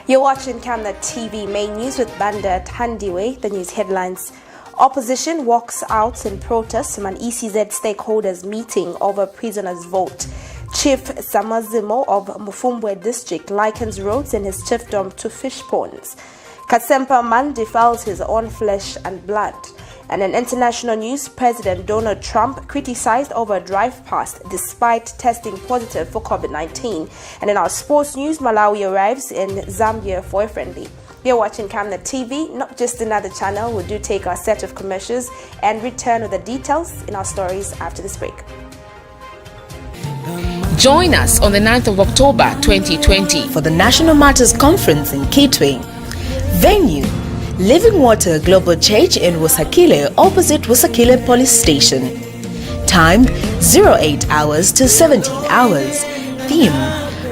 You're watching Camnet TV main news with Banda Tandiwe. The news headlines. Opposition walks out in protest from an ECZ stakeholders meeting over prisoners' vote. Chief SAMUZIMU of MUFUMBWE district likens roads in his chiefdom to fish ponds. KASEMPA man defiles his own flesh and blood. And in international news, President Donald Trump criticized over a drive past despite testing positive for COVID-19. And in our sports news, Malawi arrives in Zambia for a friendly. You're watching Camnet TV, not just another channel. We do take our set of commercials and return with the details in our stories after this break. Join us on the 9th of October 2020 for the National Matters Conference in Kitwe. Venue: Living Water Global Church in Wusakile, opposite Wusakile Police Station. Time: 08 hours to 17 hours. Theme: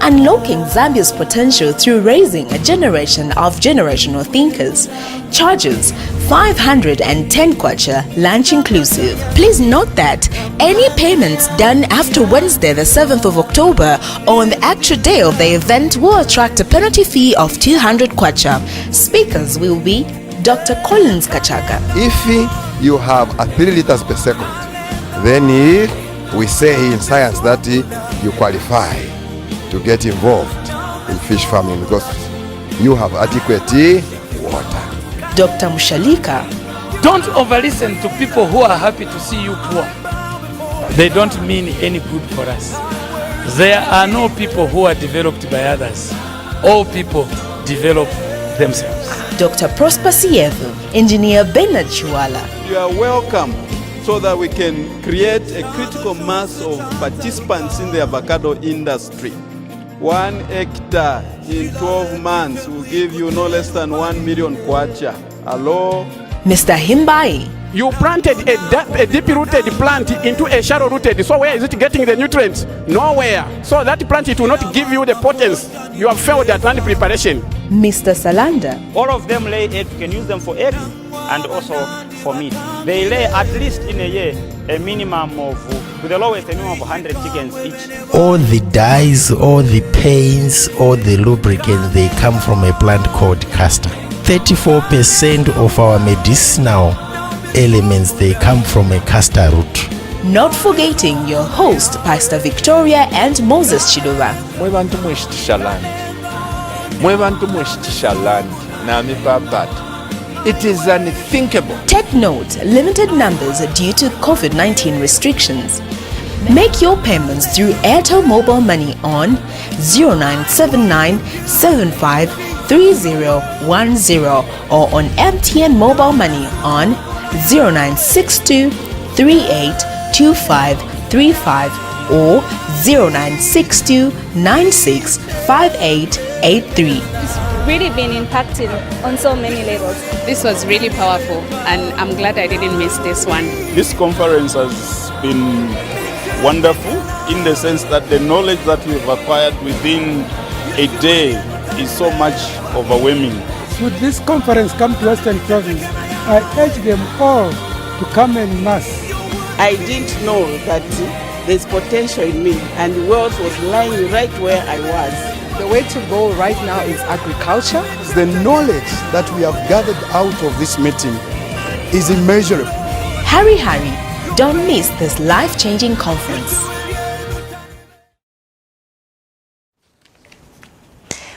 Unlocking Zambia's potential through raising a generation of generational thinkers. Charges: 510 kwacha, lunch inclusive. Please note that any payments done after Wednesday the 7th of October or on the actual day of the event will attract a penalty fee of 200 kwacha. Speakers will be Dr. Collins Kachaka. If you have a 3 liters per second, then we say in science that you qualify to get involved in fish farming because you have adequate water. Dr. Mushalika. Don't over-listen to people who are happy to see you poor. They don't mean any good for us. There are no people who are developed by others. All people develop themselves. Dr. Prosper Sievu, Engineer Bernard Chuala. You are welcome so that we can create a critical mass of participants in the avocado industry. 1 hectare in 12 months will give you no less than 1 million kwacha. Hello? Mr. Himbai. You planted a deep-rooted plant into a shallow-rooted. So where is it getting the nutrients? Nowhere. So that plant, it will not give you the potency. You have failed at land preparation. Mr. Salanda. All of them lay eggs. You can use them for eggs and also for meat. They lay at least in a year a minimum of, with the lowest, a minimum of 100 chickens each. All the dyes, all the paints, all the lubricants, they come from a plant called castor. 34% of our medicinal elements, they come from a castor root. Not forgetting your host, Pastor Victoria and Moses Chiduva. It is unthinkable. Take note, limited numbers due to COVID-19 restrictions. Make your payments through Airtel Mobile Money on 0979753010 or on MTN Mobile Money on 0962382535 or 0962965883. Really been impacting on so many levels. This was really powerful and I'm glad I didn't miss this one. This conference has been wonderful in the sense that the knowledge that we've acquired within a day is so much overwhelming. Should this conference come to Western Province, I urge them all to come en masse. I didn't know that there's potential in me and the wealth was lying right where I was. The way to go right now is agriculture. The knowledge that we have gathered out of this meeting is immeasurable. Hurry, don't miss this life-changing conference.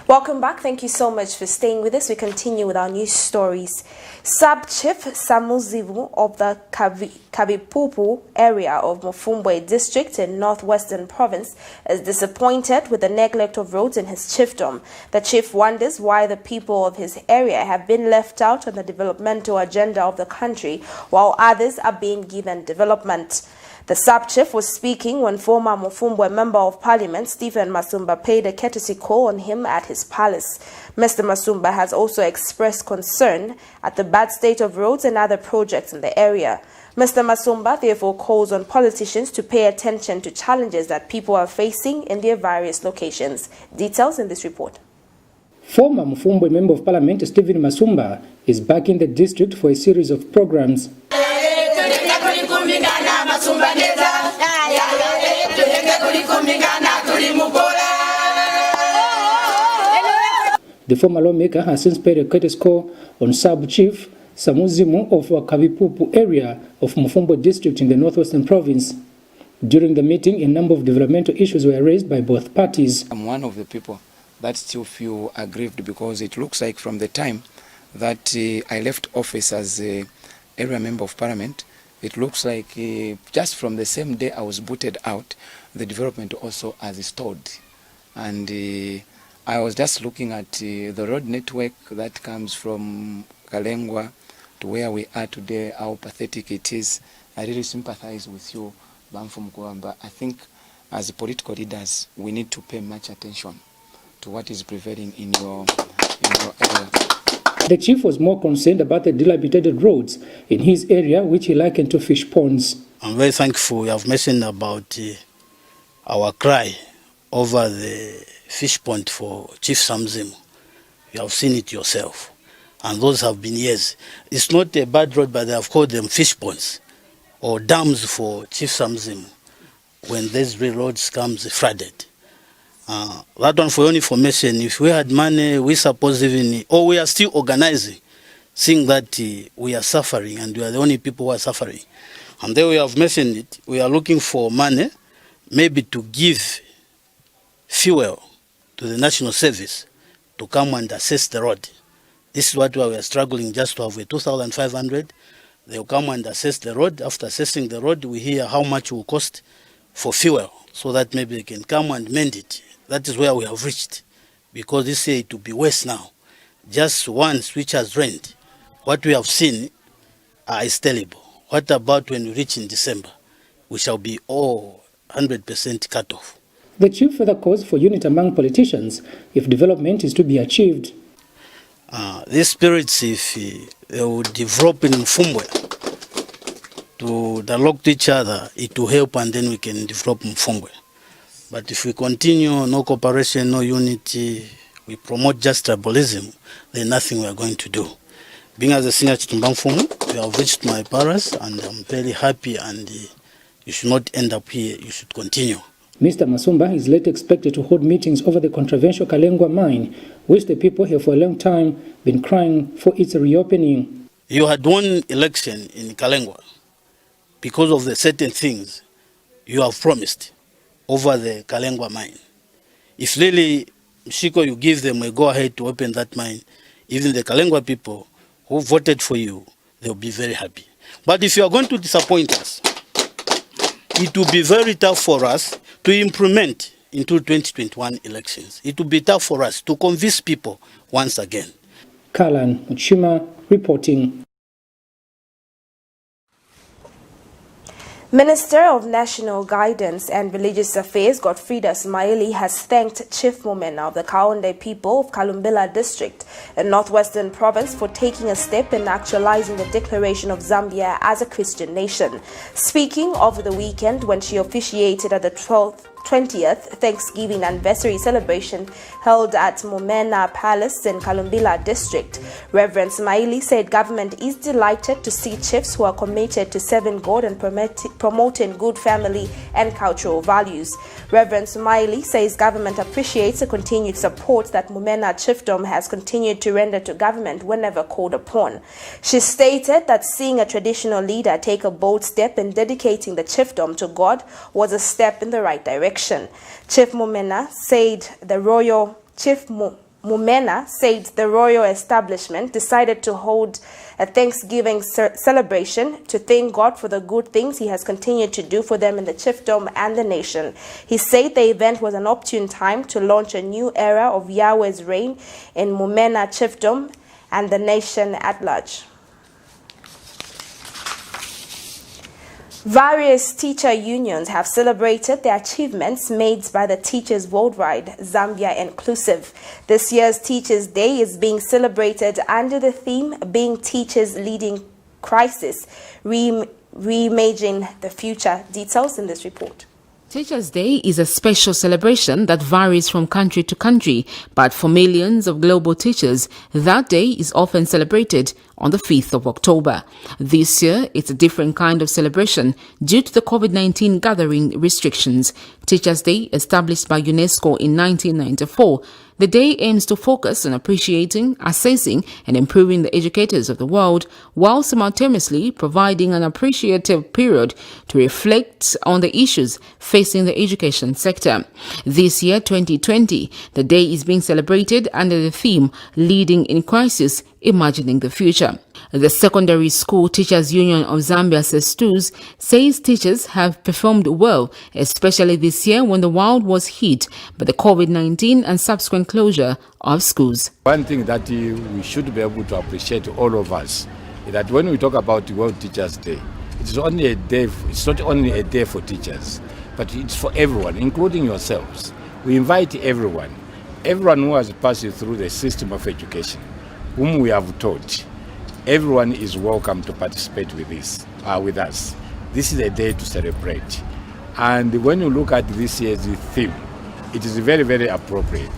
Welcome back. Thank you so much for staying with us. We continue with our news stories. Sub-Chief SAMUZIMU of the Kabipupu area of MUFUMBWE district in Northwestern Province is disappointed with the neglect of roads in his chiefdom. The chief wonders why the people of his area have been left out on the developmental agenda of the country while others are being given development. The sub-chief was speaking when former MUFUMBWE Member of Parliament Stephen Masumba paid a courtesy call on him at his palace. Mr. Masumba has also expressed concern at the bad state of roads and other projects in the area. Mr. Masumba therefore calls on politicians to pay attention to challenges that people are facing in their various locations. Details in this report. Former MUFUMBWE Member of Parliament Stephen Masumba is back in the district for a series of programs. The former lawmaker has since paid a courtesy call on Sub-Chief SAMUZIMU of Kavipupu area of MUFUMBWE district in the northwestern province. During the meeting, a number of developmental issues were raised by both parties. I'm one of the people that still feel aggrieved because it looks like from the time that I left office as an area member of parliament, it looks like just from the same day I was booted out, the development also has stalled. And I was just looking at the road network that comes from Kalengwa to where we are today, how pathetic it is. I really sympathize with you, but I think as political leaders, we need to pay much attention to what is prevailing in your area. The chief was more concerned about the dilapidated roads in his area, which he likened to fish ponds. I'm very thankful you have mentioned about our cry over the fish pond for Chief SAMUZIMU. You have seen it yourself. And those have been years. It's not a bad road, but they have called them fish ponds or dams for Chief SAMUZIMU when these roads comes flooded. That one, for your information, if we had money, we suppose even, or we are still organizing, seeing that we are suffering and we are the only people who are suffering. And then we have mentioned it, we are looking for money, maybe to give fuel to the National Service to come and assess the road. This is what we are struggling just to have a 2,500. They will come and assess the road. After assessing the road, we hear how much it will cost for fuel, so that maybe they can come and mend it. That is where we have reached, because this year it will be worse now. Just once which has rained, what we have seen is terrible. What about when we reach in December? We shall be all 100% cut off. The chief further calls for unity among politicians if development is to be achieved. These spirits, if they will develop in MUFUMBWE to dialogue to each other, it will help, and then we can develop MUFUMBWE. But if we continue, no cooperation, no unity, we promote just tribalism, then nothing we are going to do. Being as a senior CHIEFDOM, we have reached my paras, and I'm very happy, and you should not end up here, you should continue. Mr. Masumba is later expected to hold meetings over the controversial Kalengwa mine, which the people have for a long time been crying for its reopening. You had won election in Kalengwa because of the certain things you have promised over the Kalengwa mine. If really, Mshiko, you give them a go-ahead to open that mine, even the Kalengwa people who voted for you, they'll be very happy. But if you are going to disappoint us, it will be very tough for us to implement into 2021 elections. It will be tough for us to convince people once again. Kalan Uchima reporting. Minister of National Guidance and Religious Affairs Godfrida Smaili has thanked Chief Mumena of the Kaonde people of Kalumbila district in northwestern province for taking a step in actualizing the declaration of Zambia as a Christian nation. Speaking over the weekend when she officiated at the 20th Thanksgiving anniversary celebration held at Mumena Palace in Kalumbila district, Reverend Smaili said government is delighted to see chiefs who are committed to serving God and promoting good family and cultural values. Reverend Smaili says government appreciates the continued support that Mumena Chiefdom has continued to render to government whenever called upon. She stated that seeing a traditional leader take a bold step in dedicating the chiefdom to God was a step in the right direction. Chief Mumena said the royal establishment decided to hold a Thanksgiving celebration to thank God for the good things he has continued to do for them in the chiefdom and the nation. He said the event was an opportune time to launch a new era of Yahweh's reign in Mumena Chiefdom and the nation at large. Various teacher unions have celebrated the achievements made by the teachers worldwide, Zambia inclusive. This year's Teachers' Day is being celebrated under the theme being Teachers Leading Crisis, Reimagining the Future. Details in this report. Teachers' Day is a special celebration that varies from country to country, but for millions of global teachers, that day is often celebrated on the 5th of October. This year, it's a different kind of celebration due to the COVID-19 gathering restrictions. Teachers' Day, established by UNESCO in 1994, the day aims to focus on appreciating, assessing, and improving the educators of the world, while simultaneously providing an appreciative period to reflect on the issues facing the education sector. This year, 2020, the day is being celebrated under the theme Leading in Crisis, Imagining the Future. The Secondary School Teachers Union of Zambia, SESTUS, says teachers have performed well, especially this year when the world was hit by the COVID-19 and subsequent closure of schools. One thing that we should be able to appreciate, all of us, is that when we talk about World Teachers' Day, it's only a day. It's not only a day for teachers, but it's for everyone, including yourselves. We invite everyone who has passed through the system of education, whom we have taught. Everyone is welcome to participate with us. This is a day to celebrate. And when you look at this year's theme, it is very, very appropriate,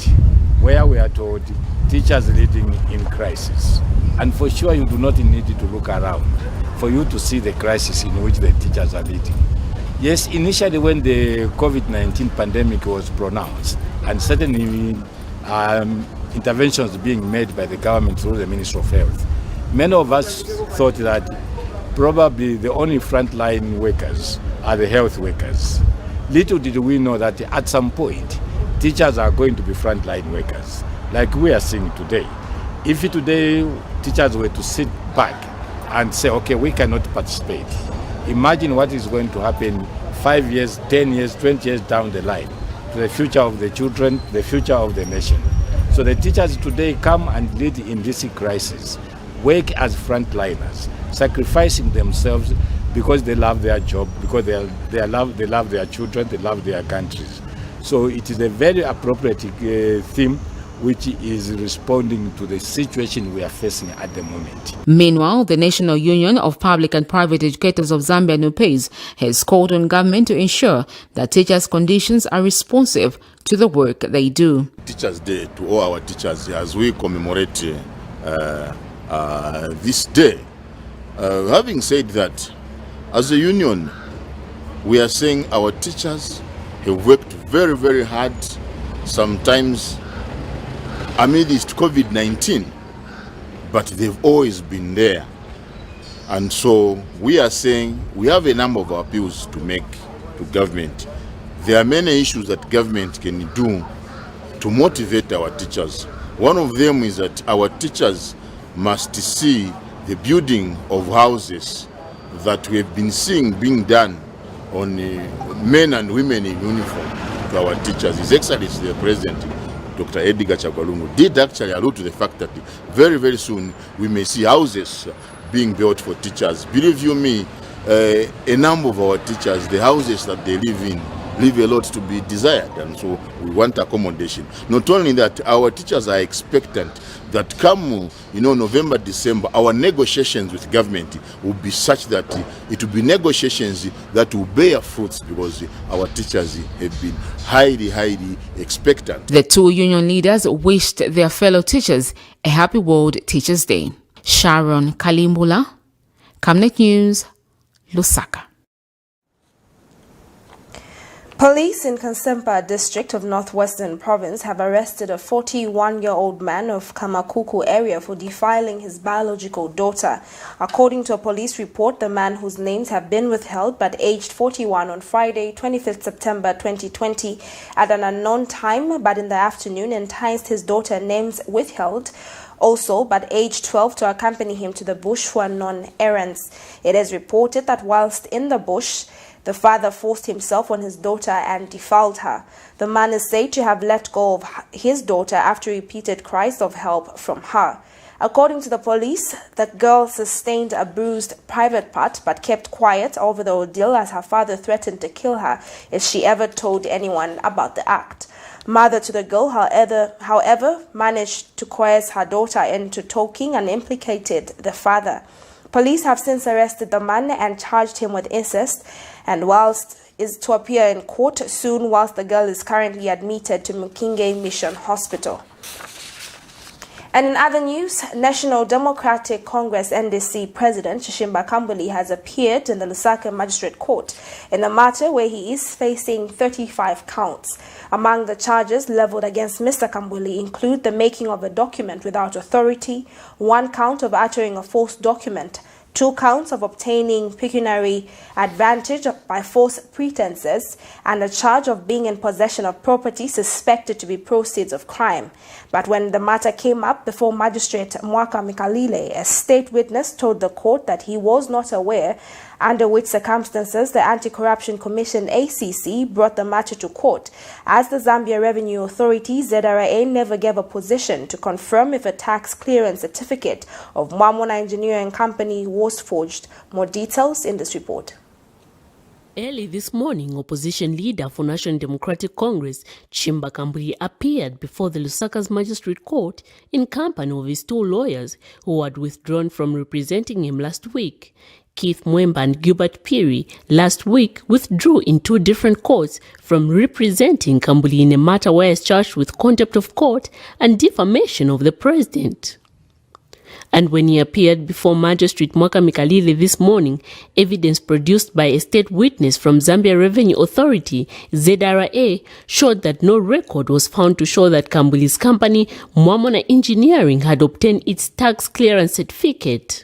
where we are told teachers leading in crisis. And for sure, you do not need to look around for you to see the crisis in which the teachers are leading. Yes, initially when the COVID-19 pandemic was pronounced, and certainly interventions being made by the government through the Ministry of Health, many of us thought that probably the only frontline workers are the health workers. Little did we know that at some point, teachers are going to be frontline workers, like we are seeing today. If today teachers were to sit back and say, okay, we cannot participate, imagine what is going to happen 5 years, 10 years, 20 years down the line to the future of the children, the future of the nation. So the teachers today come and lead in this crisis, work as frontliners, sacrificing themselves because they love their job, because they love their children, they love their countries. So it is a very appropriate theme which is responding to the situation we are facing at the moment. Meanwhile, the National Union of Public and Private Educators of Zambia, NUPEZ, has called on government to ensure that teachers' conditions are responsive to the work they do. Teachers' Day to all our teachers as we commemorate this day. Having said that, as a union, we are saying our teachers have worked very, very hard, sometimes amidst COVID-19, but they've always been there. And so we are saying we have a number of appeals to make to government. There are many issues that government can do to motivate our teachers. One of them is that our teachers must see the building of houses that we have been seeing being done on men and women in uniform to our teachers. His Excellency the President, Dr. Edgar Chagwalungu, did actually allude to the fact that very, very soon we may see houses being built for teachers. Believe you me, a number of our teachers, the houses that they live in, leave a lot to be desired, and so we want accommodation. Not only that, our teachers are expectant that come November, December, our negotiations with government will be such that it will be negotiations that will bear fruits, because our teachers have been highly, highly expectant. The two union leaders wished their fellow teachers a happy World Teachers' Day. Sharon Kalimbula, Camnet News, Lusaka. Police in KASEMPA district of Northwestern Province have arrested a 41-year-old man of Kamakuku area for defiling his biological daughter. According to a police report, the man, whose names have been withheld but aged 41, on Friday, 25th September 2020 at an unknown time but in the afternoon enticed his daughter, names withheld also but aged 12, to accompany him to the bush for non-errands. It is reported that whilst in the bush, the father forced himself on his daughter and defiled her. The man is said to have let go of his daughter after repeated cries of help from her. According to the police, the girl sustained a bruised private part but kept quiet over the ordeal, as her father threatened to kill her if she ever told anyone about the act. Mother to the girl, however, managed to coerce her daughter into talking and implicated the father. Police have since arrested the man and charged him with incest, and whilst is to appear in court soon, whilst the girl is currently admitted to Mukinge Mission Hospital. And in other news, National Democratic Congress NDC President Chishimba Kambuli has appeared in the Lusaka Magistrate Court in a matter where he is facing 35 counts. Among the charges leveled against Mr. Kambuli include the making of a document without authority, 1 count of uttering a false document, 2 counts of obtaining pecuniary advantage by false pretenses, and a charge of being in possession of property suspected to be proceeds of crime. But when the matter came up before Magistrate Mwaka Mikalile, a state witness told the court that he was not aware under which circumstances the Anti-Corruption Commission ACC brought the matter to court, as the Zambia Revenue Authority ZRA never gave a position to confirm if a tax clearance certificate of Mwamona Engineering Company was forged. More details in this report. Early this morning, opposition leader for National Democratic Congress, Chishimba Kambuli, appeared before the Lusaka's Magistrate Court in company of his 2 lawyers who had withdrawn from representing him last week. Keith Mwemba and Gilbert Piri last week withdrew in 2 different courts from representing Kambuli in a matter where he is charged with contempt of court and defamation of the president. And when he appeared before Magistrate Mwaka Mikalile this morning, evidence produced by a state witness from Zambia Revenue Authority, ZRA, showed that no record was found to show that Kambuli's company, Mwamona Engineering, had obtained its tax clearance certificate.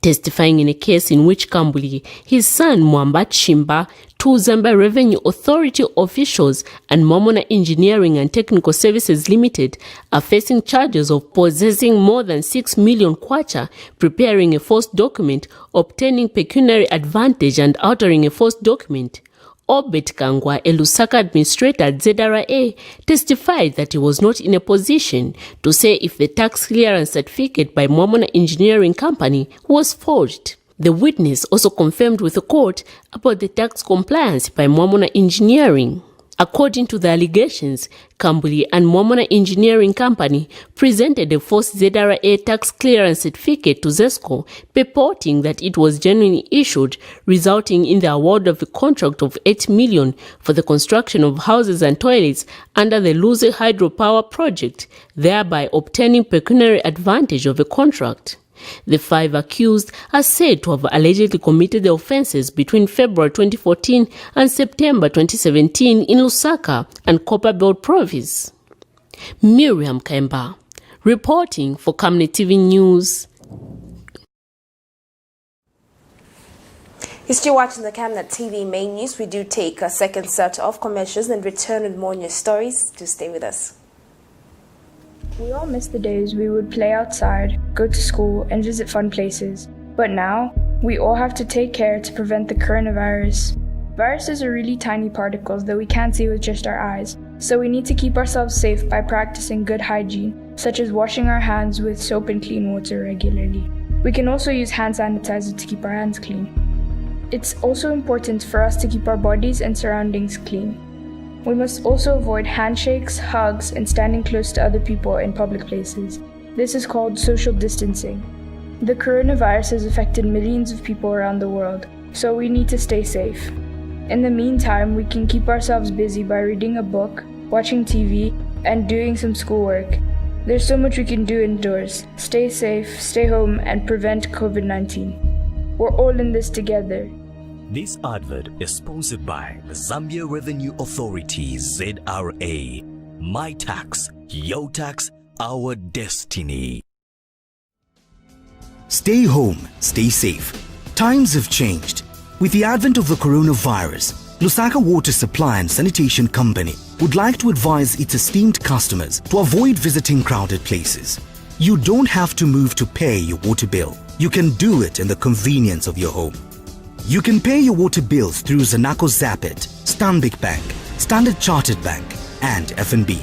Testifying in a case in which Kambuli, his son Mwamba Chishimba, 2 Zambia Revenue Authority officials and Mwamona Engineering and Technical Services Limited are facing charges of possessing more than 6 million kwacha, preparing a false document, obtaining pecuniary advantage and altering a false document. Obet Kangwa, a Lusaka administrator at ZRA, testified that he was not in a position to say if the tax clearance certificate by Mwamona Engineering Company was forged. The witness also confirmed with the court about the tax compliance by Mwamona Engineering. According to the allegations, Kambuli and Mwamona Engineering Company presented a false ZRA tax clearance certificate to ZESCO, purporting that it was genuinely issued, resulting in the award of a contract of 8 million for the construction of houses and toilets under the Luze hydropower project, thereby obtaining pecuniary advantage of the contract. The 5 accused are said to have allegedly committed the offences between February 2014 and September 2017 in Lusaka and Copperbelt Province. Miriam Kemba, reporting for Camnet TV News. You're still watching the Camnet TV main news. We do take a second set of commercials and return with more news stories. Do stay with us. We all miss the days we would play outside, go to school, and visit fun places. But now, we all have to take care to prevent the coronavirus. Viruses are really tiny particles that we can't see with just our eyes, so we need to keep ourselves safe by practicing good hygiene, such as washing our hands with soap and clean water regularly. We can also use hand sanitizer to keep our hands clean. It's also important for us to keep our bodies and surroundings clean. We must also avoid handshakes, hugs, and standing close to other people in public places. This is called social distancing. The coronavirus has affected millions of people around the world, so we need to stay safe. In the meantime, we can keep ourselves busy by reading a book, watching TV, and doing some schoolwork. There's so much we can do indoors. Stay safe, stay home, and prevent COVID-19. We're all in this together. This advert is sponsored by the Zambia Revenue Authority, ZRA. My tax, your tax, our destiny. Stay home, stay safe. Times have changed. With the advent of the coronavirus, Lusaka Water Supply and Sanitation Company would like to advise its esteemed customers to avoid visiting crowded places. You don't have to move to pay your water bill. You can do it in the convenience of your home. You can pay your water bills through Zanaco Zapit, Stanbic Bank, Standard Chartered Bank, and FNB.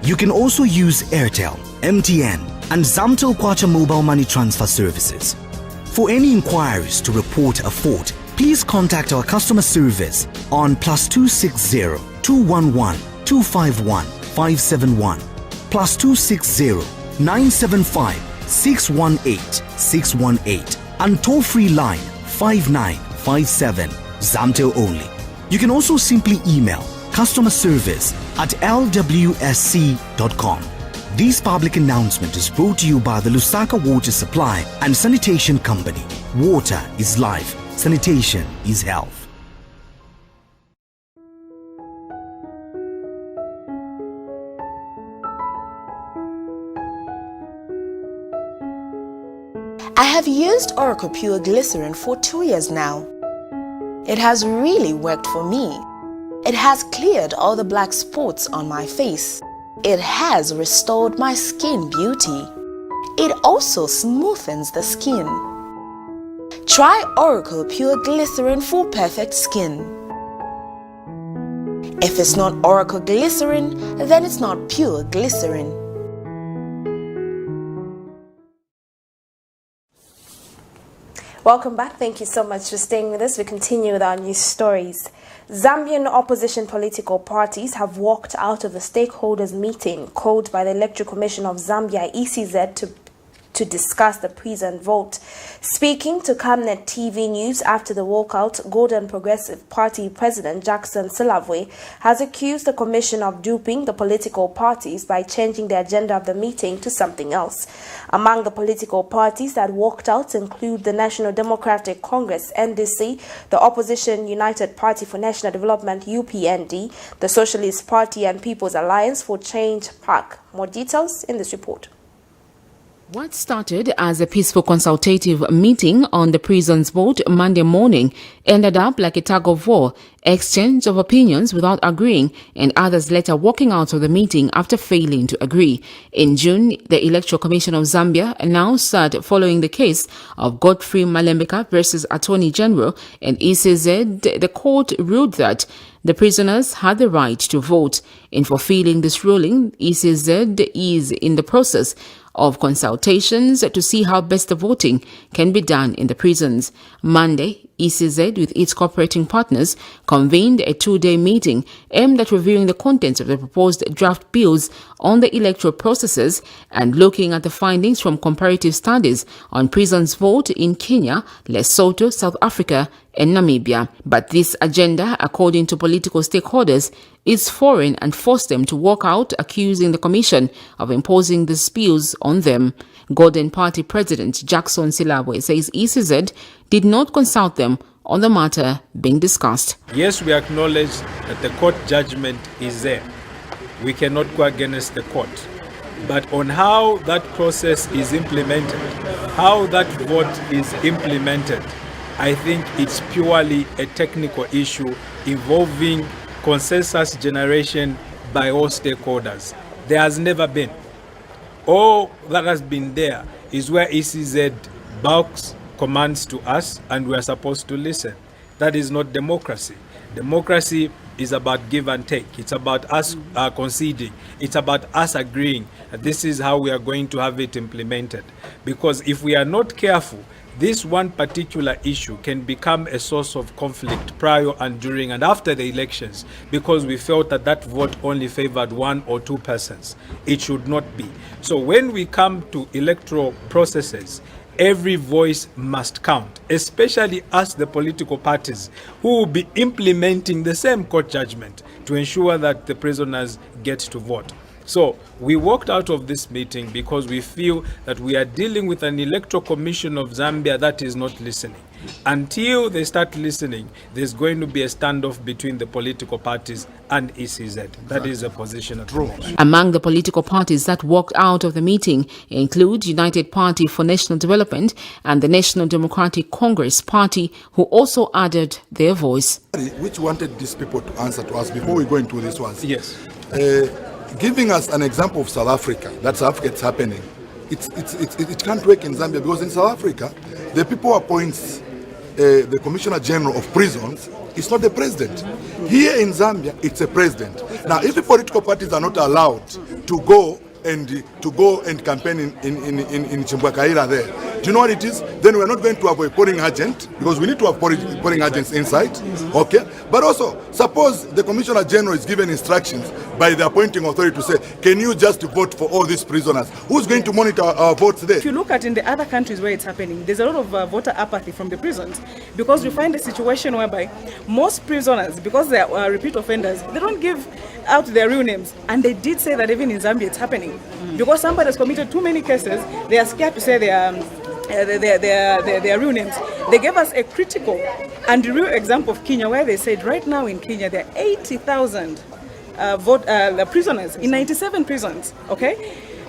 You can also use Airtel, MTN, and Zamtel Kwacha mobile money transfer services. For any inquiries to report a fault, please contact our customer service on +260 211 251 571, +260 975 618 618, and toll-free line 5957, Zamtel only. You can also simply email customer service@lwsc.com. This public announcement is brought to you by the Lusaka Water Supply and Sanitation Company. Water is life. Sanitation is health. I have used Oracle Pure Glycerin for 2 years now. It has really worked for me. It has cleared all the black spots on my face. It has restored my skin beauty. It also smoothens the skin. Try Oracle Pure Glycerin for perfect skin. If it's not Oracle Glycerin, then it's not pure glycerin. Welcome back. Thank you so much for staying with us. We continue with our news stories. Zambian opposition political parties have walked out of the stakeholders meeting called by the Electoral Commission of Zambia, ECZ, to discuss the prison vote. Speaking to Camnet TV News after the walkout, Golden Progressive Party President Jackson Silavwe has accused the commission of duping the political parties by changing the agenda of the meeting to something else. Among the political parties that walked out include the National Democratic Congress, NDC, the Opposition United Party for National Development, UPND, the Socialist Party and People's Alliance for Change, PAC. More details in this report. What started as a peaceful consultative meeting on the prison's vote Monday morning ended up like a tug of war, exchange of opinions without agreeing, and others later walking out of the meeting after failing to agree. In June, the Electoral Commission of Zambia announced that following the case of Godfrey Malembeka versus Attorney General and ECZ, the court ruled that the prisoners had the right to vote. In fulfilling this ruling, ECZ is in the process of consultations to see how best the voting can be done in the prisons. Monday, ECZ, with its cooperating partners, convened a 2-day meeting aimed at reviewing the contents of the proposed draft bills on the electoral processes and looking at the findings from comparative studies on prisons vote in Kenya, Lesotho, South Africa, and Namibia. But this agenda, according to political stakeholders, is foreign and forced them to walk out, accusing the Commission of imposing these bills on them. Golden Party President Jackson Silavwe says ECZ did not consult them on the matter being discussed. Yes, we acknowledge that the court judgment is there. We cannot go against the court. But on how that process is implemented, how that vote is implemented, I think it's purely a technical issue involving consensus generation by all stakeholders. There has never been. All that has been there is where ECZ bulks commands to us and we are supposed to listen. That is not democracy. Democracy is about give and take. It's about us conceding. It's about us agreeing that this is how we are going to have it implemented. Because if we are not careful, this one particular issue can become a source of conflict prior and during and after the elections because we felt that that vote only favored 1 or 2 persons. It should not be. So when we come to electoral processes, every voice must count, especially us, the political parties, who will be implementing the same court judgment to ensure that the prisoners get to vote. So we walked out of this meeting because we feel that we are dealing with an Electoral Commission of Zambia that is not listening. Until they start listening, there's going to be a standoff between the political parties and ECZ. That is the position at the moment. Among the political parties that walked out of the meeting include United Party for National Development and the National Democratic Congress Party, who also added their voice. Which wanted these people to answer to us before we go into this one. Yes. Giving us an example of South Africa, that South Africa is happening. It can't work in Zambia because in South Africa, the people appoints the Commissioner General of Prisons. It's not the president. Here in Zambia, it's a president. Now, if the political parties are not allowed to go and campaign in Chimbwakaira there, do you know what it is? Then we're not going to have a polling agent because we need to have polling agents inside. Okay, but also suppose the Commissioner General is given instructions by the appointing authority to say, can you just vote for all these prisoners? Who's going to monitor our votes there? If you look at in the other countries where it's happening, there's a lot of voter apathy from the prisons because we find a situation whereby most prisoners, because they are repeat offenders, they don't give out their real names. And they did say that even in Zambia it's happening. because somebody has committed too many cases, they are scared to say their real names. They gave us a critical and real example of Kenya, where they said right now in Kenya there are 80,000 prisoners in 97 prisons, okay?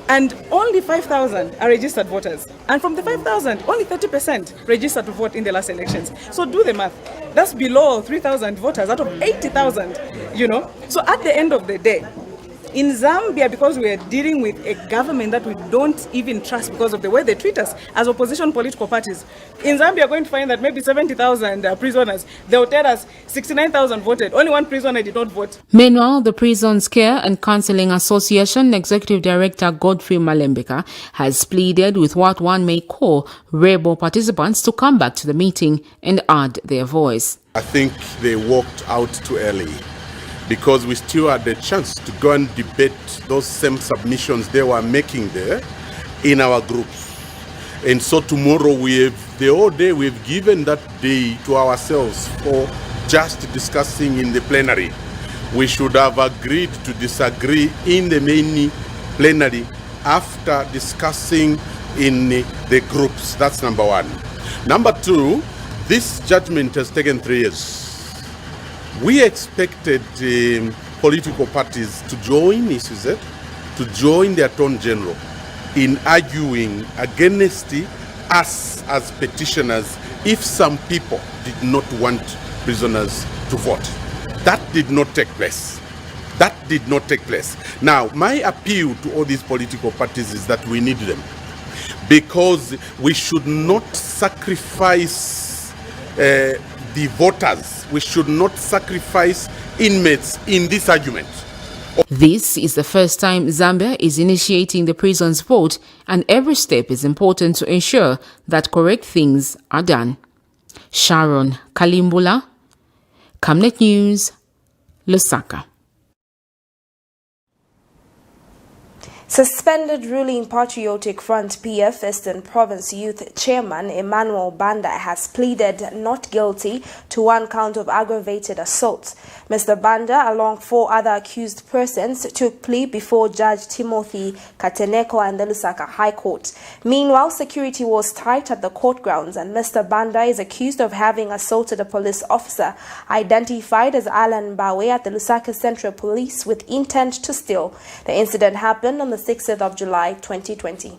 And only 5,000 are registered voters. And from the 5,000, only 30% registered to vote in the last elections. So do the math. That's below 3,000 voters out of 80,000, you know? So at the end of the day, in Zambia, because we are dealing with a government that we don't even trust because of the way they treat us as opposition political parties, in Zambia, you're going to find that maybe 70,000 prisoners, they'll tell us 69,000 voted. Only one prisoner did not vote. Meanwhile, the Prisons Care and Counseling Association Executive Director Godfrey Malembeka has pleaded with what one may call rebel participants to come back to the meeting and add their voice. I think they walked out too early, because we still had the chance to go and debate those same submissions they were making there in our groups. And so tomorrow the whole day we've given that day to ourselves for just discussing in the plenary. We should have agreed to disagree in the main plenary after discussing in the groups. That's number one. Number two, this judgment has taken 3 years. We expected political parties to join SUZ, to join the Attorney General in arguing against us as petitioners if some people did not want prisoners to vote. That did not take place. That did not take place. Now, my appeal to all these political parties is that we need them, because we should not sacrifice the voters. We should not sacrifice inmates in this argument. This is the first time Zambia is initiating the prisons vote, and every step is important to ensure that correct things are done. Sharon Kalimbula, Camnet News, Lusaka. Suspended ruling Patriotic Front PF Eastern Province Youth Chairman Emmanuel Banda has pleaded not guilty to 1 count of aggravated assault. Mr. Banda, along 4 other accused persons, took plea before Judge Timothy Kateneko and the Lusaka High Court. Meanwhile, security was tight at the court grounds, and Mr. Banda is accused of having assaulted a police officer identified as Alan Mbawe at the Lusaka Central Police with intent to steal. The incident happened on the 6th of July 2020.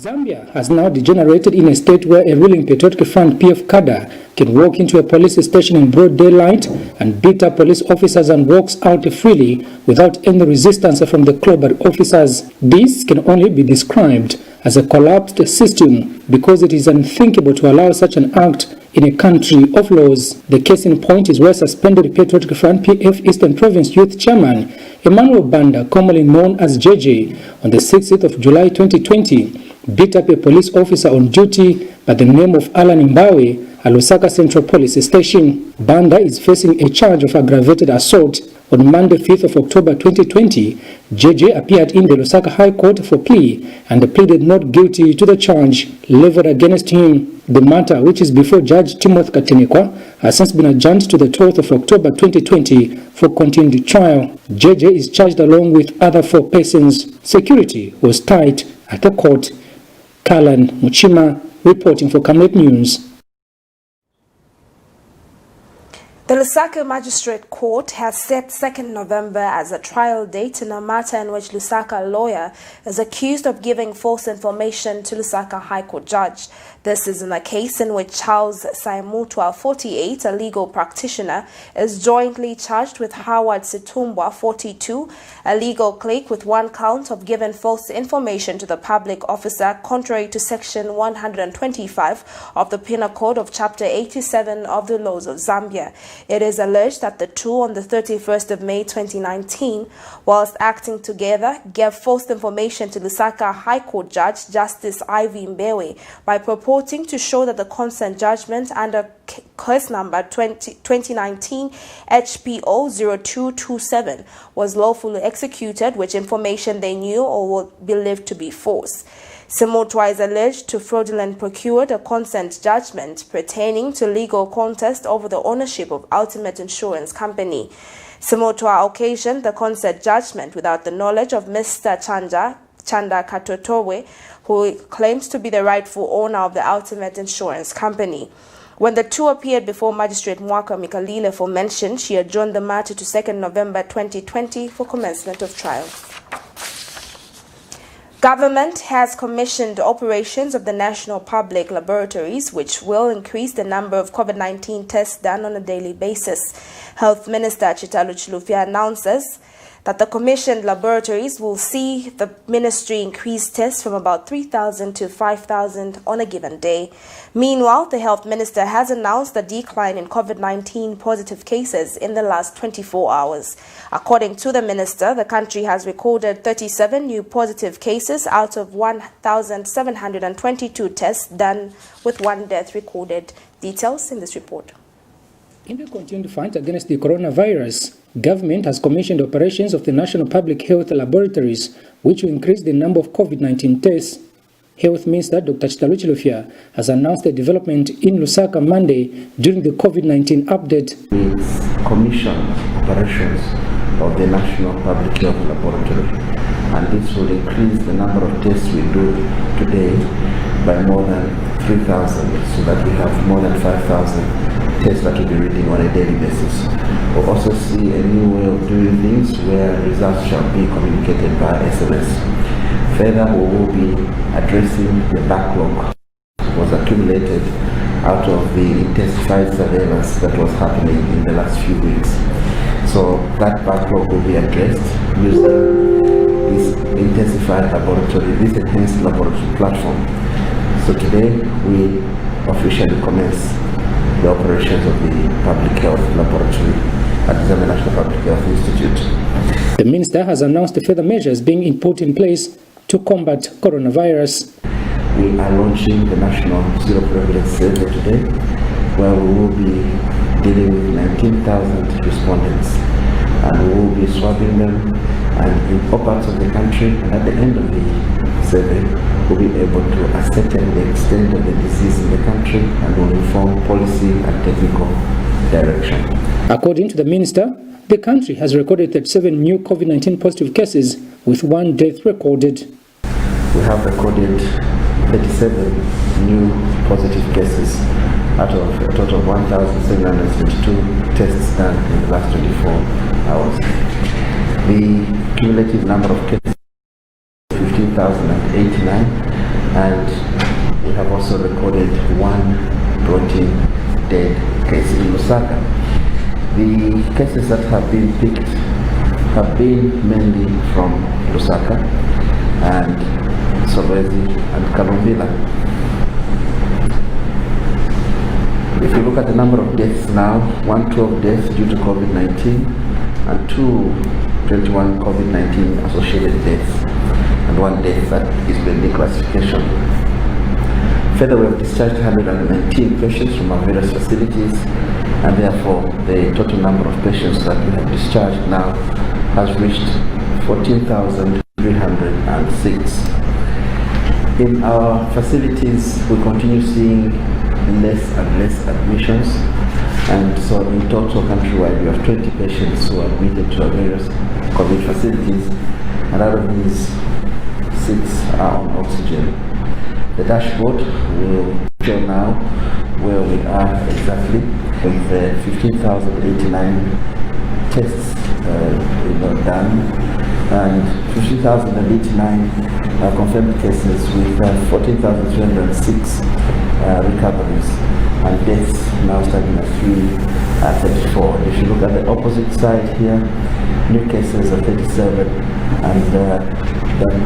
Zambia has now degenerated in a state where a ruling Patriotic Front PF cadre can walk into a police station in broad daylight and beat up police officers and walks out freely without any resistance from the clobbered officers. This can only be described as a collapsed system, because it is unthinkable to allow such an act in a country of laws. The case in point is where suspended Patriotic Front PF Eastern Province Youth Chairman Emmanuel Banda, commonly known as JJ, on the 6th of July 2020, beat up a police officer on duty by the name of Alan Mbawe at Lusaka Central Police Station. Banda is facing a charge of aggravated assault. On Monday, 5th of October 2020, JJ appeared in the Lusaka High Court for plea and pleaded not guilty to the charge leveled against him. The matter, which is before Judge Timothy Kateneko, has since been adjourned to the 12th of October 2020 for continued trial. JJ is charged along with other 4 persons. Security was tight at the court. Kalan Muchima reporting for Camnet News. The Lusaka Magistrate Court has set 2nd November as a trial date in a matter in which Lusaka lawyer is accused of giving false information to Lusaka High Court judge. This is in a case in which Charles Saimutwa, 48, a legal practitioner, is jointly charged with Howard Situmbwa, 42, a legal clerk, with 1 count of giving false information to the public officer contrary to Section 125 of the Penal Code of Chapter 87 of the laws of Zambia. It is alleged that the two, on the 31st of May 2019, whilst acting together, gave false information to Lusaka High Court Judge Justice Ivy Mbewe by purporting to show that the consent judgment under case number 2019 HPO 0227 was lawfully executed, which information they knew or were believed to be false. Simotwa is alleged to fraudulently procured a consent judgment pertaining to legal contest over the ownership of Ultimate Insurance Company. Simotwa occasioned the consent judgment without the knowledge of Mr. Chanda Katotowe, who claims to be the rightful owner of the Ultimate Insurance Company. When the two appeared before Magistrate Mwaka Mikalile for mention, she adjourned the matter to 2nd November 2020 for commencement of trial. Government has commissioned operations of the National Public Laboratories, which will increase the number of COVID-19 tests done on a daily basis. Health Minister Chitalu Chilufya announces that the commissioned laboratories will see the ministry increase tests from about 3,000 to 5,000 on a given day. Meanwhile, the health minister has announced a decline in COVID-19 positive cases in the last 24 hours. According to the minister, the country has recorded 37 new positive cases out of 1,722 tests done, with 1 death recorded. Details in this report. In the continued fight against the coronavirus, government has commissioned operations of the National Public Health Laboratories, which will increase the number of COVID-19 tests. Health Minister Dr. Chitalu Chilufya has announced the development in Lusaka Monday during the COVID-19 update. It's commissioned operations of the National Public Health Laboratory, and this will increase the number of tests we do today by more than 3,000, so that we have more than 5,000 tests that we'll be reading on a daily basis. We'll also see a new way of doing things where results shall be communicated by SMS. Further, we will be addressing the backlog that was accumulated out of the intensified surveillance that was happening in the last few weeks. So that backlog will be addressed using this intensified laboratory, this enhanced laboratory platform. So today we officially commence the operations of the Public Health Laboratory at the Zambia National Public Health Institute. The minister has announced further measures being put in place to combat coronavirus. We are launching the National Zero Prevalence Survey today, where we will be dealing with 19,000 respondents, and we will be swabbing them and in all parts of the country, and at the end of the survey we'll be able to ascertain the extent of the disease in the country and will inform policy and technical direction. According to the minister, the country has recorded 37 new COVID-19 positive cases with 1 death recorded. We have recorded 37 new positive cases out of a total of 1,772 tests done in the last 24 hours. The cumulative number of cases is 15,089, and we have also recorded 1 routine dead case in Lusaka. The cases that have been picked have been mainly from Lusaka and Solwezi and Kalumbila. If you look at the number of deaths now, 112 deaths due to COVID-19 and 221 COVID-19 associated deaths, and 1 death that is pending classification. Further, we have discharged 119 patients from our various facilities, and therefore the total number of patients that we have discharged now has reached 14,306. In our facilities, we continue seeing less and less admissions, and so in total countrywide we have 20 patients who are admitted to our various COVID facilities, and out of these 6 are on oxygen. The dashboard will show now where we are exactly with 15,089 tests done, and 15,089 confirmed cases with 14,306 recoveries, and deaths now standing at 334. If you look at the opposite side here, new cases are 37, and that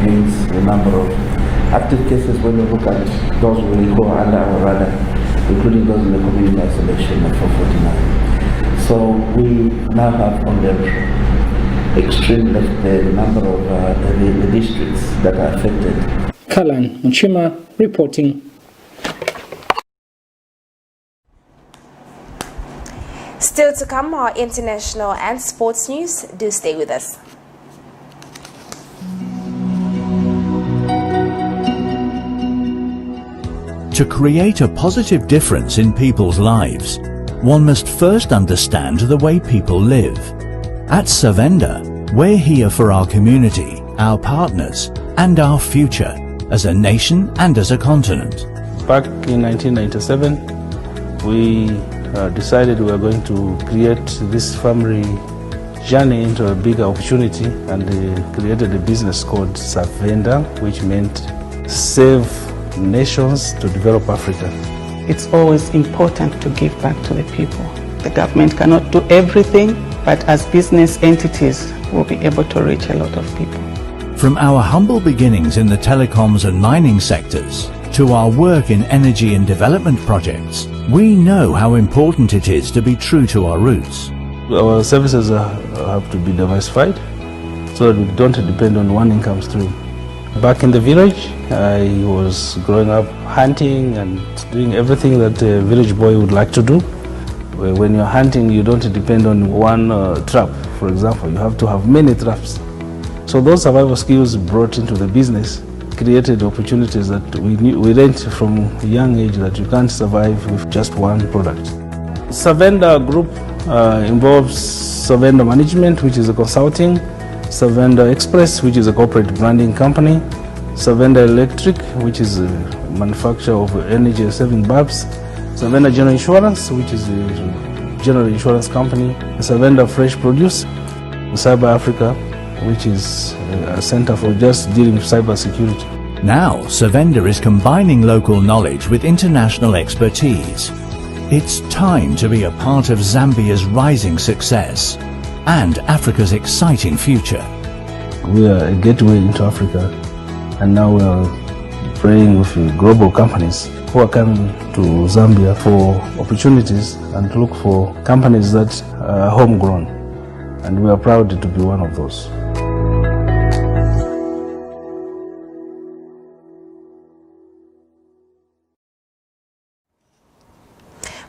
brings the number of active cases when we look at those who are under our radar, including those in the community isolation, at 449. So we now have on the extreme left the number of the districts that are affected. Kalan Mchima reporting. Still to come, our international and sports news. Do stay with us. To create a positive difference in people's lives, one must first understand the way people live. At Savenda, we're here for our community, our partners, and our future, as a nation and as a continent. Back in 1997, we decided we were going to create this family journey into a bigger opportunity, and created a business called Savenda, which meant save nations to develop Africa. It's always important to give back to the people. The government cannot do everything, but as business entities, we'll be able to reach a lot of people. From our humble beginnings in the telecoms and mining sectors to our work in energy and development projects, we know how important it is to be true to our roots. Our services have to be diversified so that we don't depend on one income stream. Back in the village, I was growing up hunting and doing everything that a village boy would like to do. When you're hunting, you don't depend on one trap, for example. You have to have many traps. So those survival skills brought into the business created opportunities that we learned from a young age that you can't survive with just one product. Savenda Group involves Savenda Management, which is a consulting, Savenda Express, which is a corporate branding company, Savenda Electric, which is a manufacturer of energy-saving bulbs, Savenda General Insurance, which is a general insurance company, Savenda Fresh Produce, Cyber Africa, which is a center for just dealing with cyber security. Now, Savenda is combining local knowledge with international expertise. It's time to be a part of Zambia's rising success and Africa's exciting future. We are a gateway into Africa, and now we are praying with global companies who are coming to Zambia for opportunities and to look for companies that are homegrown, and we are proud to be one of those.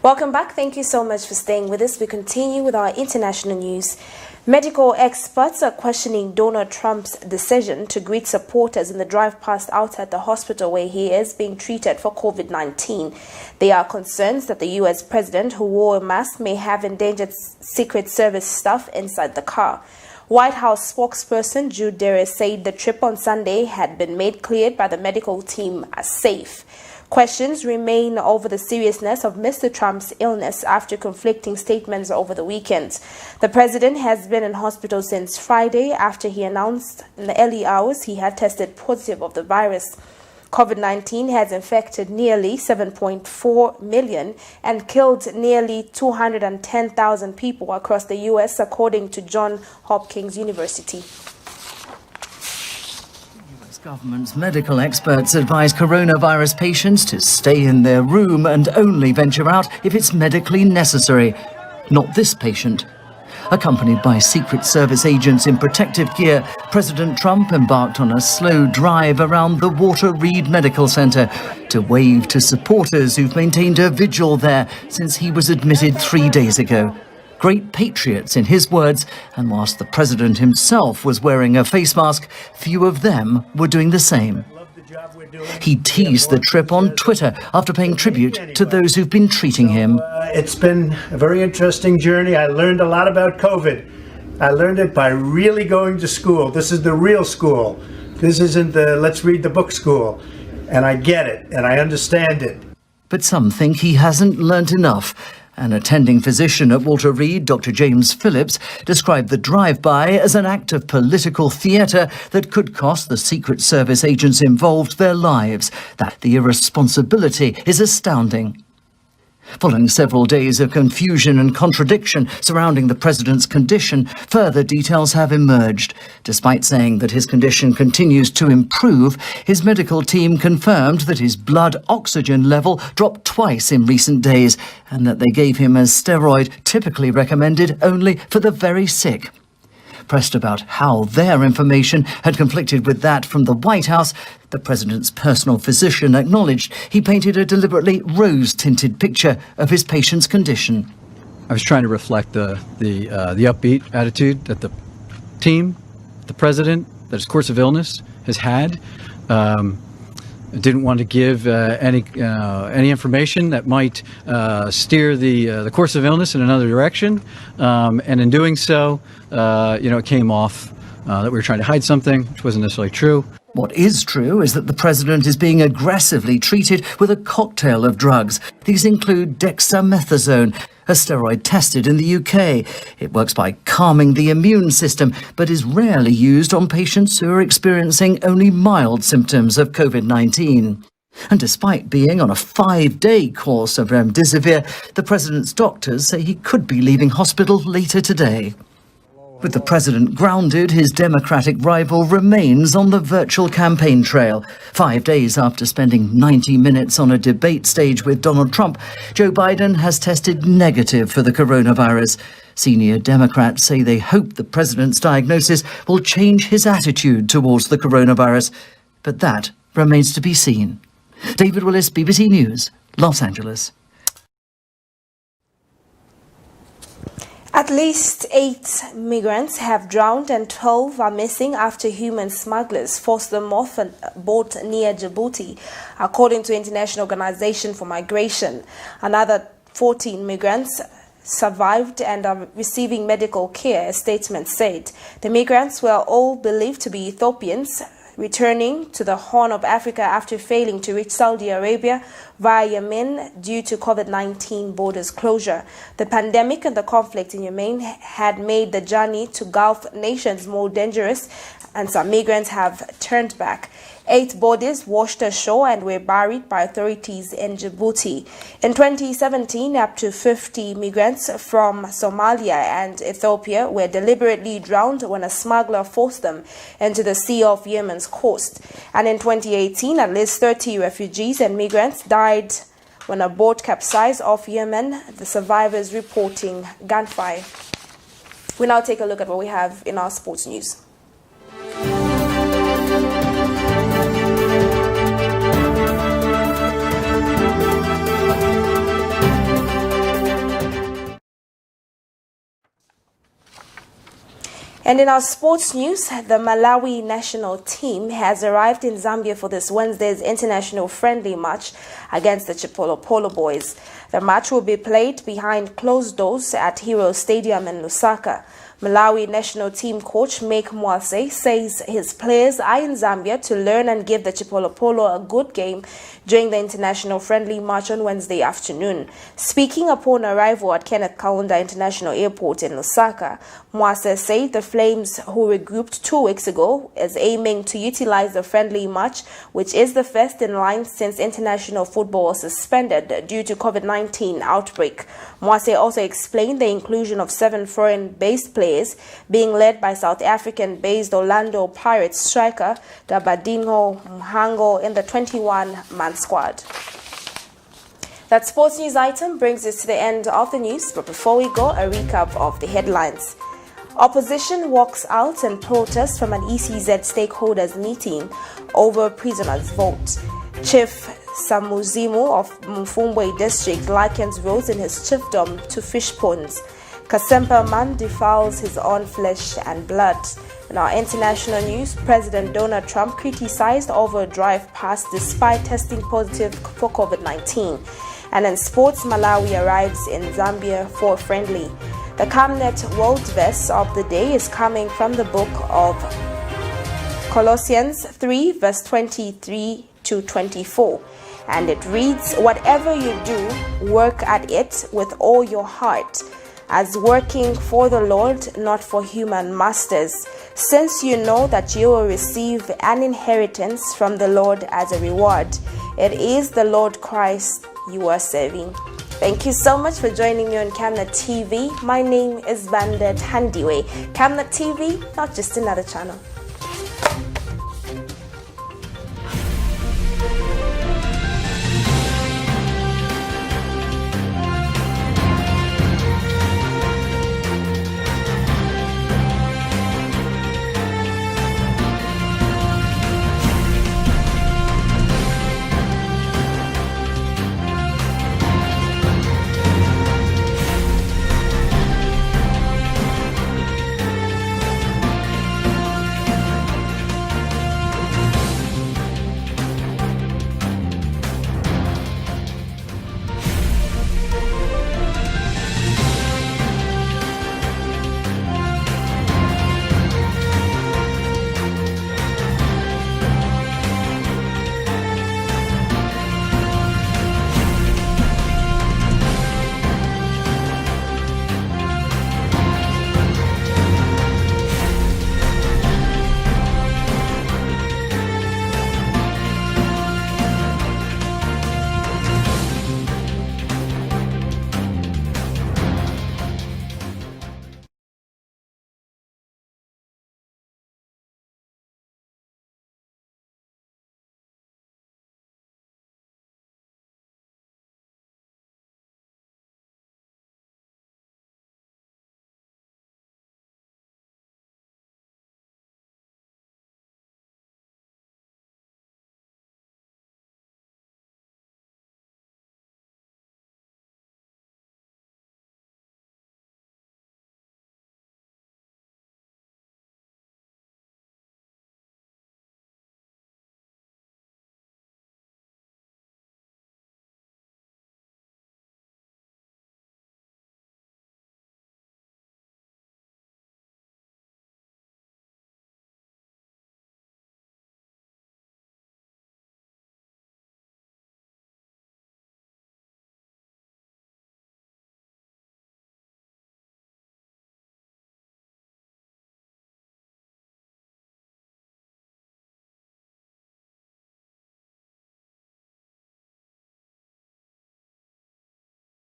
Welcome back. Thank you so much for staying with us. We continue with our international news. Medical experts are questioning Donald Trump's decision to greet supporters in the drive past outside the hospital where he is being treated for COVID-19. They are concerned that the U.S. president, who wore a mask, may have endangered Secret Service staff inside the car. White House spokesperson Jude Derry said the trip on Sunday had been made clear by the medical team as safe. Questions remain over the seriousness of Mr. Trump's illness after conflicting statements over the weekend. The president has been in hospital since Friday after he announced in the early hours he had tested positive of the virus. COVID-19 has infected nearly 7.4 million and killed nearly 210,000 people across the U.S., according to Johns Hopkins University. Government's medical experts advise coronavirus patients to stay in their room and only venture out if it's medically necessary. Not this patient. Accompanied by Secret Service agents in protective gear, President Trump embarked on a slow drive around the Walter Reed Medical Center to wave to supporters who've maintained a vigil there since he was admitted 3 days ago. Great patriots, in his words, and whilst the president himself was wearing a face mask, few of them were doing the same. He teased the trip on Twitter after paying tribute to those who've been treating him. It's been a very interesting journey. I learned a lot about COVID. I learned it by really going to school. This is the real school. This isn't the let's read the book school. And I get it, and I understand it. But some think he hasn't learnt enough. An attending physician at Walter Reed, Dr. James Phillips, described the drive-by as an act of political theatre that could cost the Secret Service agents involved their lives. That the irresponsibility is astounding. Following several days of confusion and contradiction surrounding the president's condition, further details have emerged. Despite saying that his condition continues to improve, his medical team confirmed that his blood oxygen level dropped twice in recent days and that they gave him a steroid typically recommended only for the very sick. Pressed about how their information had conflicted with that from the White House, the president's personal physician acknowledged he painted a deliberately rose-tinted picture of his patient's condition. I was trying to reflect the upbeat attitude that the team, the president, that his course of illness has had. Didn't want to give any information that might steer the course of illness in another direction, and in doing so, it came off that we were trying to hide something, which wasn't necessarily true. What is true is that the president is being aggressively treated with a cocktail of drugs. These include dexamethasone, a steroid tested in the UK. It works by calming the immune system, but is rarely used on patients who are experiencing only mild symptoms of COVID-19. And despite being on a 5-day course of remdesivir, the president's doctors say he could be leaving hospital later today. With the president grounded, his Democratic rival remains on the virtual campaign trail. 5 days after spending 90 minutes on a debate stage with Donald Trump, Joe Biden has tested negative for the coronavirus. Senior Democrats say they hope the president's diagnosis will change his attitude towards the coronavirus. But that remains to be seen. David Willis, BBC News, Los Angeles. At least 8 migrants have drowned and 12 are missing after human smugglers forced them off a boat near Djibouti, according to International Organization for Migration. Another 14 migrants survived and are receiving medical care, a statement said. The migrants were all believed to be Ethiopians, returning to the Horn of Africa after failing to reach Saudi Arabia via Yemen due to COVID-19 borders closure. The pandemic and the conflict in Yemen had made the journey to Gulf nations more dangerous, and some migrants have turned back. 8 bodies washed ashore and were buried by authorities in Djibouti. In 2017, up to 50 migrants from Somalia and Ethiopia were deliberately drowned when a smuggler forced them into the sea off Yemen's coast. And in 2018, at least 30 refugees and migrants died when a boat capsized off Yemen, the survivors reporting gunfire. We now take a look at what we have in our sports news. And in our sports news, the Malawi national team has arrived in Zambia for this Wednesday's international friendly match against the Chipolopolo boys. The match will be played behind closed doors at Hero Stadium in Lusaka. Malawi national team coach Make Mwase says his players are in Zambia to learn and give the Chipolopolo a good game during the international friendly match on Wednesday afternoon. Speaking upon arrival at Kenneth Kaunda International Airport in Lusaka, Mwase said the Flames, who regrouped 2 weeks ago, is aiming to utilize the friendly match, which is the first in line since international football was suspended due to COVID-19 outbreak. Mwase also explained the inclusion of 7 foreign-based players being led by South African-based Orlando Pirates striker Dabadinho Mhango in the 21-man squad. That sports news item brings us to the end of the news, but before we go, a recap of the headlines. Opposition walks out and protests from an ECZ stakeholders meeting over prisoners' vote. Chief SAMUZIMU of MUFUMBWE district likens roads in his chiefdom to fish ponds. KASEMPA man defiles his own flesh and blood. In our international news, President Donald Trump criticized over a drive past despite testing positive for COVID-19. And in sports, Malawi arrives in Zambia for a friendly. The Camnet World Verse of the day is coming from the book of Colossians 3, verse 23 to 24. And it reads, "Whatever you do, work at it with all your heart, as working for the Lord, not for human masters, since you know that you will receive an inheritance from the Lord as a reward. It is the Lord Christ you are serving." Thank you so much for joining me on Camnet TV. My name is Bandit Handiwe. Camnet TV, not just another channel.